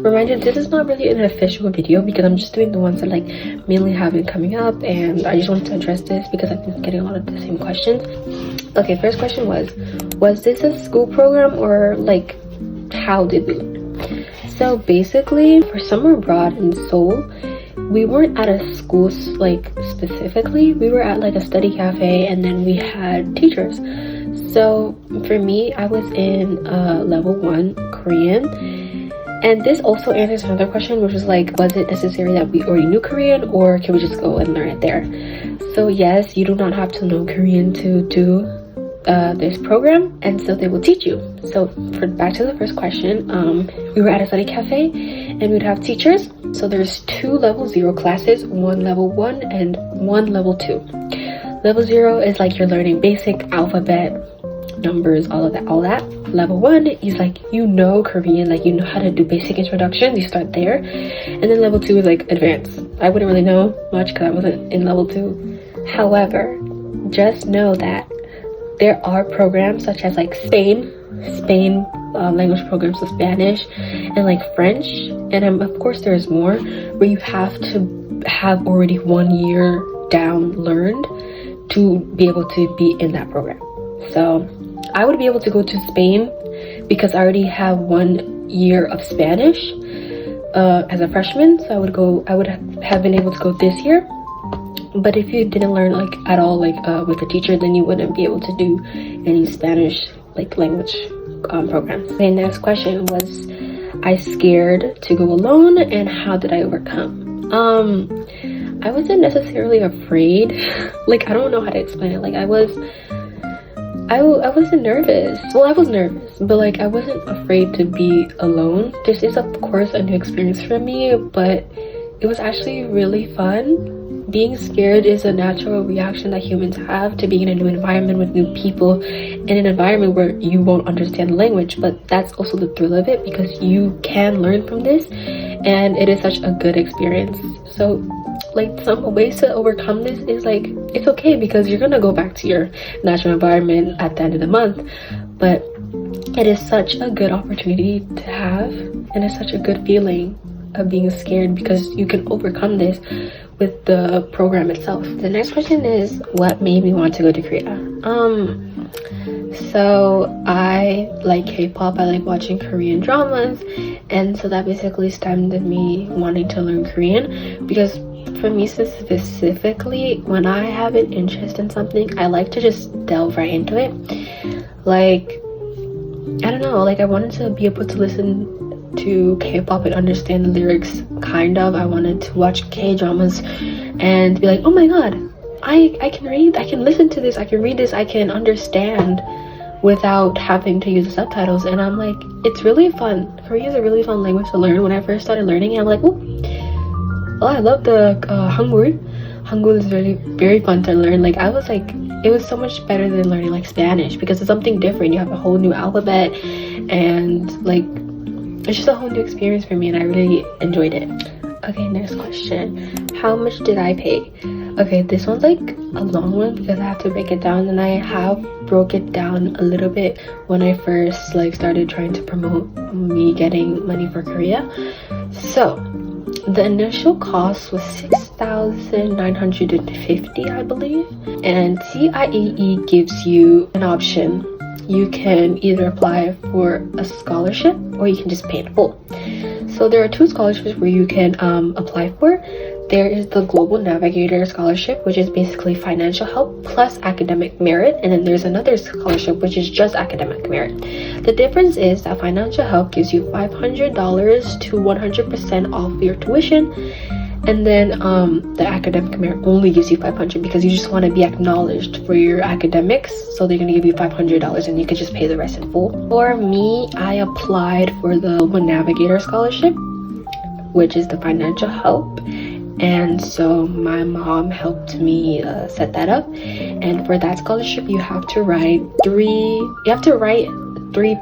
Reminder, this is not really an official video because I'm just doing the ones that like mainly have been coming up, and I just wanted to address this because I've been getting a lot of the same questions. Okay, first question was this a school program, or like how did we learn? So basically, for summer abroad in Seoul, we weren't at a school like specifically. We were at like a study cafe, and then we had teachers. So for me, I was in level 1 Korean, and this also answers another question, which was like, was it necessary that we already knew Korean, or can we just go and learn it there? So yes, you do not have to know Korean to do this program, and so they will teach you. So back to the first question, we were at a study cafe and we'd have teachers. So there's 2 level 0 classes, 1 level 1 and 1 level 2. Level 0 is like you're learning basic alphabet, numbers, all that. Level 1 is like, you know Korean, like you know how to do basic introductions, you start there. And then level 2 is like advanced. I wouldn't really know much because I wasn't in level 2. However, just know that there are programs such as like Spain language programs, so Spanish and like French, and of course there's more where you have to have already 1 year down learned to be able to be in that program. So I would be able to go to Spain because I already have 1 year of Spanish as a freshman, so I would have been able to go this year. But if you didn't learn like at all like with a teacher, then you wouldn't be able to do any Spanish like language programs. Okay, next question was, I scared to go alone, and how did I overcome? I wasn't necessarily afraid. Like, I don't know how to explain it. Like, I wasn't nervous. Well, I was nervous, but like I wasn't afraid to be alone. This is of course a new experience for me, but it was actually really fun. Being scared is a natural reaction that humans have to being in a new environment with new people, in an environment where you won't understand the language, but that's also the thrill of it because you can learn from this, and it is such a good experience. So like some ways to overcome this is like, it's okay because you're gonna go back to your natural environment at the end of the month, but it is such a good opportunity to have, and it's such a good feeling of being scared because you can overcome this with the program itself. The next question is, what made me want to go to Korea? So I like K-pop, I like watching Korean dramas, and so that basically stemmed me wanting to learn Korean, because for me specifically, when I have an interest in something, I like to just delve right into it. Like, I don't know, like I wanted to be able to listen to K-pop and understand the lyrics, kind of. I wanted to watch K-dramas and be like, oh my god, I can read, I can listen to this, I can read this, I can understand without having to use the subtitles. And I'm like, it's really fun. Korean is a really fun language to learn. When I first started learning, I'm like, oh, I love the Hangul. Hangul is really very fun to learn. Like, I was like, it was so much better than learning like Spanish because it's something different. You have a whole new alphabet, and like it's just a whole new experience for me, and I really enjoyed it. Okay, next question. How much did I pay? Okay, this one's like a long one because I have to break it down, and I have broke it down a little bit when I first like started trying to promote me getting money for Korea. So the initial cost was 6,950, I believe, and CIEE gives you an option. You can either apply for a scholarship or you can just pay in full. So there are 2 scholarships where you can apply for. There is the Global Navigator Scholarship, which is basically financial help plus academic merit, and then there's another scholarship which is just academic merit. The difference is that financial help gives you $500 to 100% off your tuition, and then the academic merit only gives you $500 because you just want to be acknowledged for your academics, so they're going to give you $500 and you could just pay the rest in full. For me, I applied for the Global Navigator Scholarship, which is the financial help, and so my mom helped me set that up. And for that scholarship, you have to write 3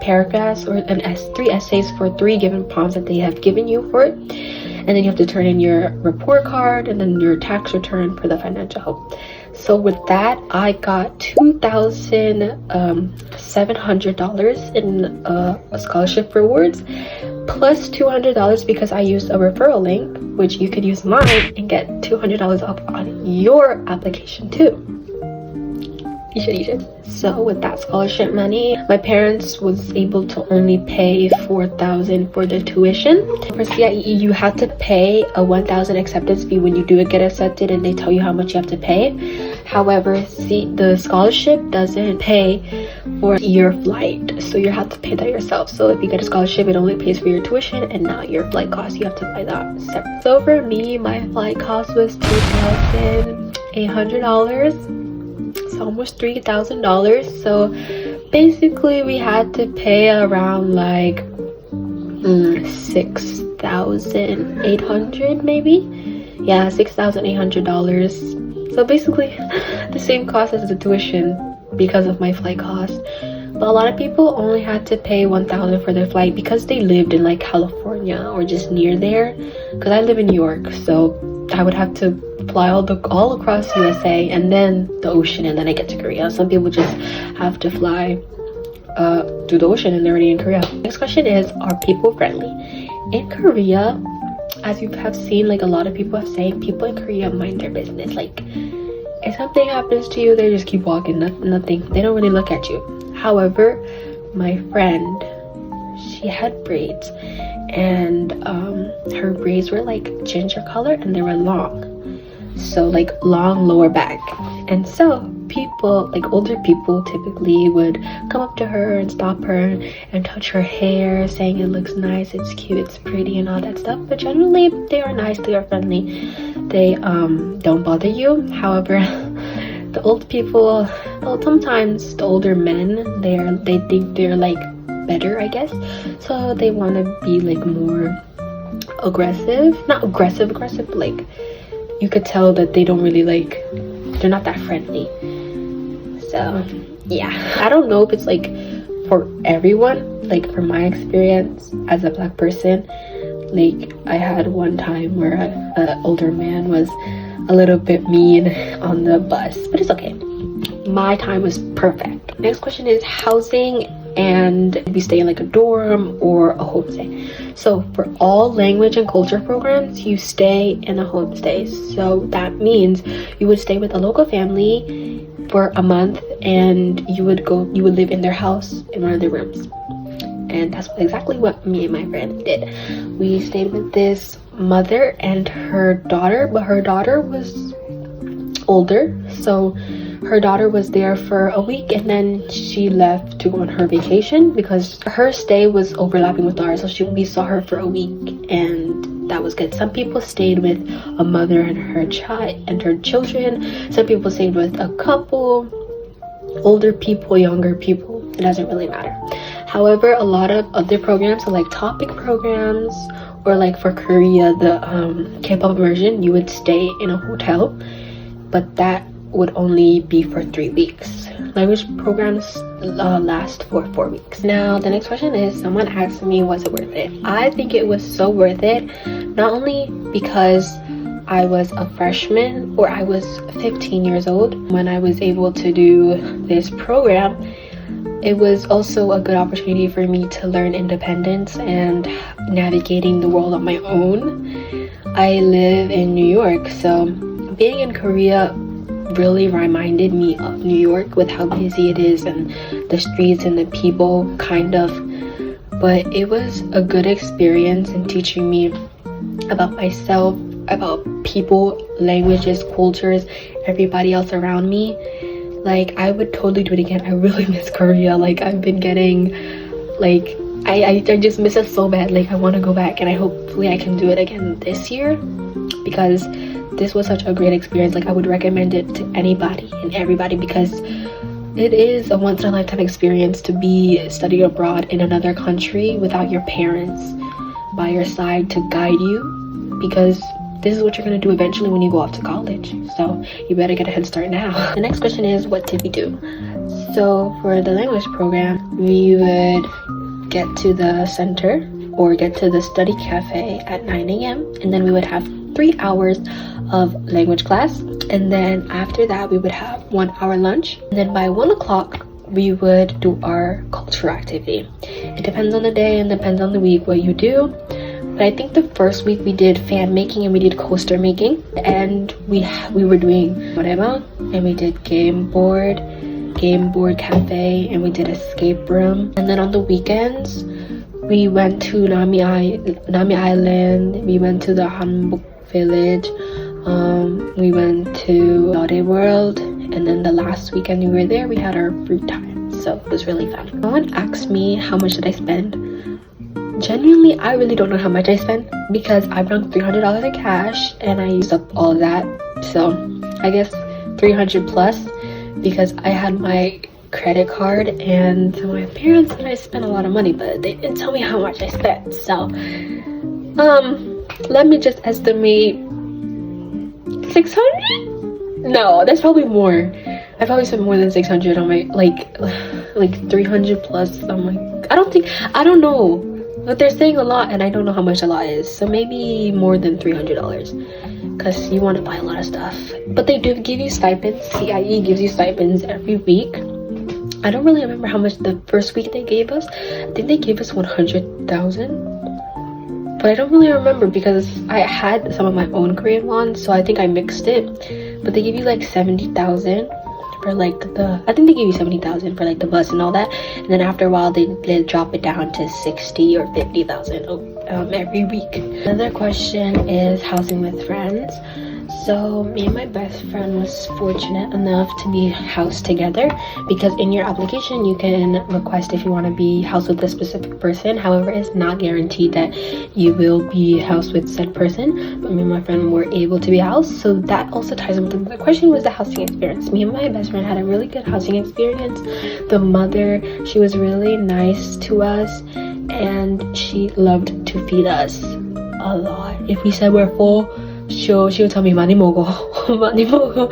paragraphs or 3 essays for 3 given prompts that they have given you for it, and then you have to turn in your report card and then your tax return for the financial help. So with that, I got $2,700 in scholarship rewards, plus $200 because I used a referral link, which you could use mine and get $200 off on your application too. You should. So with that scholarship money, my parents was able to only pay $4,000 for the tuition. For CIEE, you have to pay a $1,000 acceptance fee when you do get accepted, and they tell you how much you have to pay. However, the scholarship doesn't pay for your flight, so you have to pay that yourself. So if you get a scholarship, it only pays for your tuition and not your flight cost. You have to pay that separate. So for me, my flight cost was $2,800. Almost $3,000. So basically we had to pay around like $6,800 maybe. Yeah, $6,800. So basically the same cost as the tuition because of my flight cost. But a lot of people only had to pay $1,000 for their flight because they lived in like California or just near there, because I live in New York, so I would have to fly all across USA and then the ocean, and then I get to Korea. Some people just have to fly through the ocean and they're already in Korea. Next question is, are people friendly? In Korea, as you have seen, like a lot of people have said, people in Korea mind their business. Like if something happens to you, they just keep walking, nothing. They don't really look at you. However, my friend, she had braids, and her braids were like ginger color and they were long, so like long lower back. And so people, like older people, typically would come up to her and stop her and touch her hair, saying it looks nice, it's cute, it's pretty, and all that stuff. But generally they are nice, they are friendly, they don't bother you. However, the old people, well, sometimes the older men, they think they're like better, I guess, so they want to be like more aggressive, not aggressive, but like you could tell that they don't really like, they're not that friendly. So yeah, I don't know if it's like for everyone. Like from my experience as a Black person, like I had one time where an older man was a little bit mean on the bus, but it's okay. My time was perfect. Next question is housing, and we stay in like a dorm or a homestay. So for all language and culture programs, you stay in a homestay. So that means you would stay with a local family for a month, and you would live in their house in one of their rooms. And that's exactly what me and my friend did. We stayed with this mother and her daughter, but her daughter was older, so her daughter was there for a week and then she left to go on her vacation because her stay was overlapping with ours. So we saw her for a week, and that was good. Some people stayed with a mother and her child and her children. Some people stayed with a couple, older people, younger people. It doesn't really matter. However, a lot of other programs, so like topic programs, or like for Korea, the K-pop version, you would stay in a hotel, but that would only be for 3 weeks. Language programs last for 4 weeks. Now the next question is, someone asked me, was it worth it? I think it was so worth it, not only because I was a freshman, or I was 15 years old when I was able to do this program. It was also a good opportunity for me to learn independence and navigating the world on my own. I live in New York, so being in Korea really reminded me of New York with how busy it is and the streets and the people, kind of. But it was a good experience in teaching me about myself, about people, languages, cultures, everybody else around me. Like I would totally do it again. I really miss Korea. Like I've been getting like I just miss it so bad. Like I want to go back, and hopefully I can do it again this year, because this was such a great experience. Like I would recommend it to anybody and everybody, because it is a once-in-a-lifetime experience to be studying abroad in another country without your parents by your side to guide you, because this is what you're going to do eventually when you go off to college. So you better get a head start now. The next question is, what did we do? So for the language program, we would get to the center or get to the study cafe at 9 a.m. and then we would have 3 hours of language class, and then after that we would have 1 hour lunch, and then by 1 o'clock we would do our cultural activity. It depends on the day and depends on the week what you do. But I think the first week we did fan making and we did coaster making, and we were doing whatever, and we did game board cafe, and we did escape room. And then on the weekends we went to Nami Island, we went to the Hanbok village, we went to Lode World, and then the last weekend we were there we had our fruit time, so it was really fun. No one asked me how much did I spend. Genuinely, I really don't know how much I spent because I brought $300 in cash and I used up all of that, so I guess 300 plus, because I had my credit card, and my parents said I spent a lot of money, but they didn't tell me how much I spent. So let me just estimate 600. No, that's probably more. I probably spent more than 600 on my like 300 plus. I'm like, I don't know, but they're saying a lot and I don't know how much a lot is, so maybe more than $300 because you want to buy a lot of stuff. But they do give you stipends. CIEE gives you stipends every week. I don't really remember how much the first week they gave us. I think they gave us 100,000, but I don't really remember because I had some of my own Korean won, so I think I mixed it. But they give you like 70,000 for like I think they give you 70,000 for like the bus and all that, and then after a while they drop it down to 60 or 50,000 every week. Another question is housing with friends. So me and my best friend was fortunate enough to be housed together, because in your application you can request if you want to be housed with a specific person. However, it's not guaranteed that you will be housed with said person, but me and my friend were able to be housed, so that also ties in with the question was the housing experience. Me and my best friend had a really good housing experience. The mother, she was really nice to us and she loved to feed us a lot. If we said we're full, she'll tell me 많이 먹어. 많이 먹어.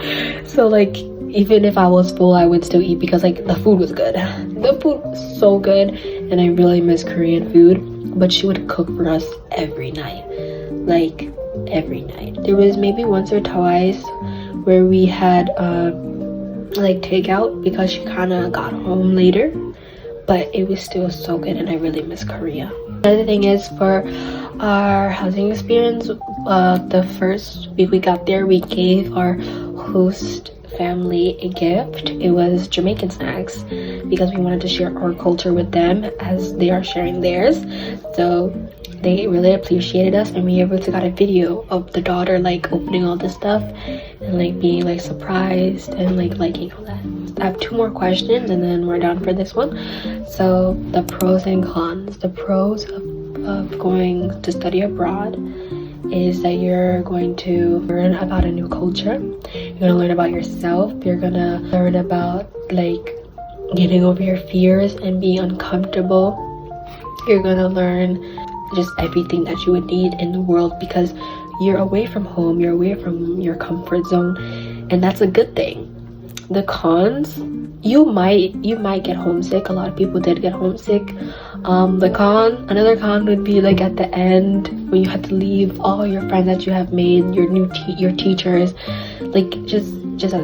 So like even if I was full I would still eat because like the food was good. The food was so good and I really miss Korean food. But she would cook for us every night, like every night. There was maybe once or twice where we had like takeout because she kind of got home later, but it was still so good and I really miss Korea. Another thing is, for our housing experience, the first week we got there, we gave our host family a gift. It was Jamaican snacks because we wanted to share our culture with them as they are sharing theirs. So they really appreciated us, and we were able to got a video of the daughter like opening all this stuff and like being like surprised and like liking all that. I have 2 more questions and then we're done for this one. So the pros and cons. The pros of going to study abroad is that you're going to learn about a new culture. You're gonna learn about yourself. You're gonna learn about like getting over your fears and being uncomfortable. You're gonna learn just everything that you would need in the world because you're away from home, you're away from your comfort zone, and that's a good thing. The cons, you might get homesick. A lot of people did get homesick. Another con would be like at the end when you have to leave all your friends that you have made, your teachers, like just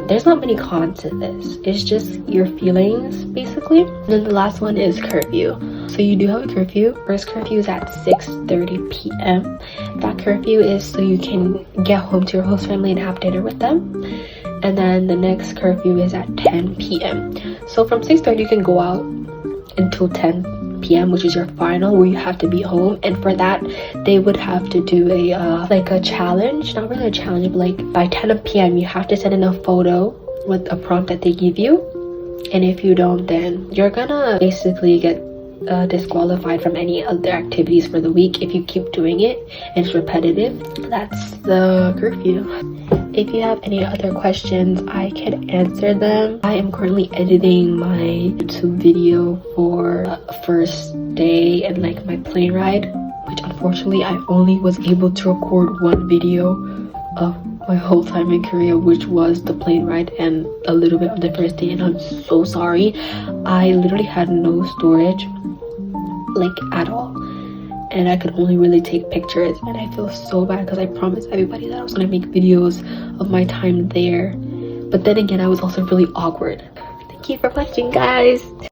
there's not many cons to this. It's just your feelings basically. And then the last one is curfew. So you do have a curfew. First curfew is at 6:30 p.m. That curfew is so you can get home to your host family and have dinner with them. And then the next curfew is at 10 p.m. So from 6:30 you can go out until 10 p.m. which is your final, where you have to be home. And for that they would have to do a like a challenge, not really a challenge, but like by 10 p.m. you have to send in a photo with a prompt that they give you, and if you don't then you're gonna basically get disqualified from any other activities for the week if you keep doing it and it's repetitive. That's the curfew. If you have any other questions, I can answer them. I am currently editing my YouTube video for first day and like my plane ride, which unfortunately I only was able to record 1 video of my whole time in Korea, which was the plane ride and a little bit of the first day, and I'm so sorry. I literally had no storage like at all, and I could only really take pictures, and I feel so bad because I promised everybody that I was gonna make videos of my time there, but then again I was also really awkward. Thank Thank you for watching, guys.